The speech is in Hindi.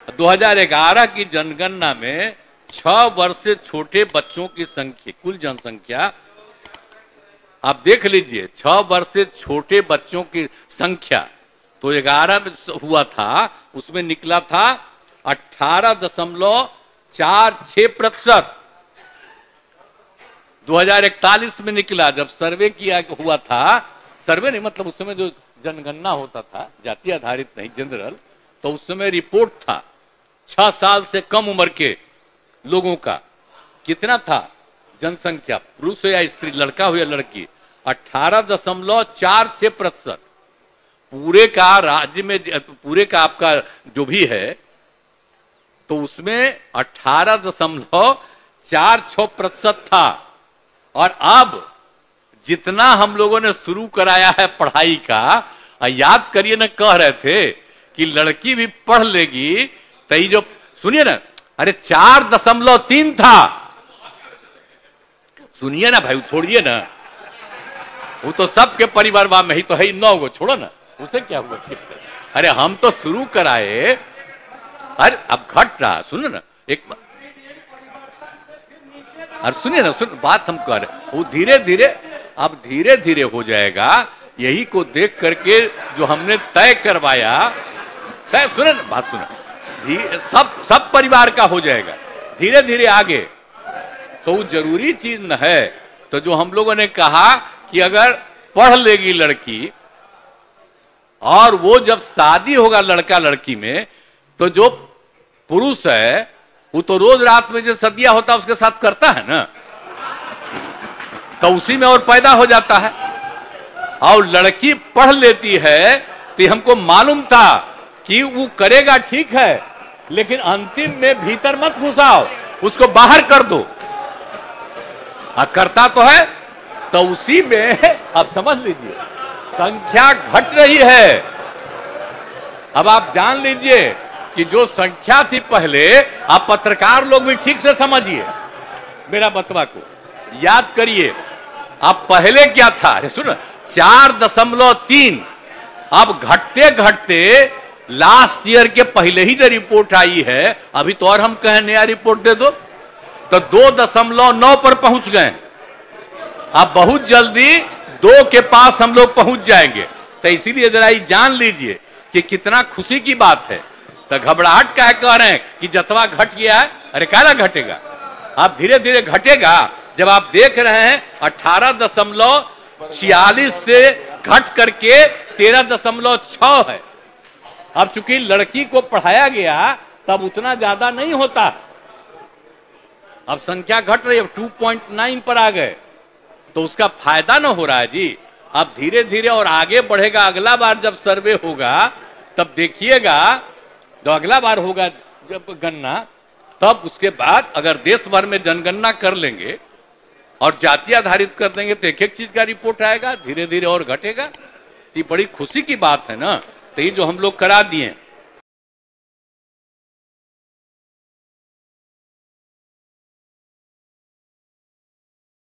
2011 की जनगणना में 6 वर्ष से छोटे बच्चों की संख्या, कुल जनसंख्या आप देख लीजिए, 6 वर्ष से छोटे बच्चों की संख्या तो 11 में हुआ था, उसमें निकला था 18.46%। 2041 में निकला, जब सर्वे किया हुआ था, सर्वे नहीं मतलब उस समय जो जनगणना होता था, जाति आधारित नहीं जनरल, तो उस समय रिपोर्ट था 6 साल से कम उम्र के लोगों का कितना था जनसंख्या, पुरुष हो या स्त्री, लड़का हो या लड़की, 18.46%। पूरे का राज्य में, पूरे का आपका जो भी है, तो उसमें 18.46% था। और अब जितना हम लोगों ने शुरू कराया है पढ़ाई का, याद करिए ना, कह रहे थे कि लड़की भी पढ़ लेगी तो ये जो, सुनिए ना, अरे 4.3 था। सुनिए ना भाई, छोड़िए ना, वो तो सबके परिवार में ही तो है, 9 गो, छोड़ो ना, उसे क्या हुआ। अरे हम तो शुरू कराए, अरे अब घट रहा, सुनो ना एक बार, अरे सुनिए ना, सुन बात हम कह रहे, वो धीरे धीरे, अब धीरे धीरे हो जाएगा। यही को देख करके जो हमने तय करवाया, तय, सुने ना बात, सुनो, सब परिवार का हो जाएगा धीरे धीरे आगे। तो वो जरूरी चीज न है। तो जो हम लोगों ने कहा कि अगर पढ़ लेगी लड़की, और वो जब शादी होगा लड़का लड़की में, तो जो पुरुष है वो तो रोज रात में जो सदिया होता है उसके साथ करता है ना, तो उसी में और पैदा हो जाता है। और लड़की पढ़ लेती है तो हमको मालूम था कि वो करेगा, ठीक है, लेकिन अंतिम में भीतर मत घुसाओ, उसको बाहर कर दो। करता तो है, तो उसी में अब समझ लीजिए संख्या घट रही है। अब आप जान लीजिए कि जो संख्या थी पहले, आप पत्रकार लोग भी ठीक से समझिए मेरा बतवा को, याद करिए। अब पहले क्या था, अरे सुनो, 4.3, अब घटते घटते लास्ट ईयर के पहले ही जो रिपोर्ट आई है, अभी तो और हम कहें नया रिपोर्ट दे दो, तो 2.9 पर पहुंच गए। अब बहुत जल्दी 2 के पास हम लोग पहुंच जाएंगे। तो इसीलिए जरा ये जान लीजिए कि कितना खुशी की बात है। तो घबराहट का है, कह रहे हैं कि जतवा घट गया है, अरे काला घटेगा, अब धीरे धीरे घटेगा। जब आप देख रहे हैं 18.46 से घट करके 13.6 है। अब चूंकि लड़की को पढ़ाया गया तब उतना ज्यादा नहीं होता, अब संख्या घट रही है, 2.9 पर आ गए, तो उसका फायदा ना हो रहा है जी। अब धीरे धीरे और आगे बढ़ेगा। अगला बार जब सर्वे होगा तब देखिएगा, जो अगला बार होगा जब गणना, तब उसके बाद अगर देश भर में जनगणना कर लेंगे और जाति आधारित कर देंगे तो एक एक चीज का रिपोर्ट आएगा, धीरे धीरे और घटेगा। ये बड़ी खुशी की बात है ना। तो ये जो हम लोग करा दिए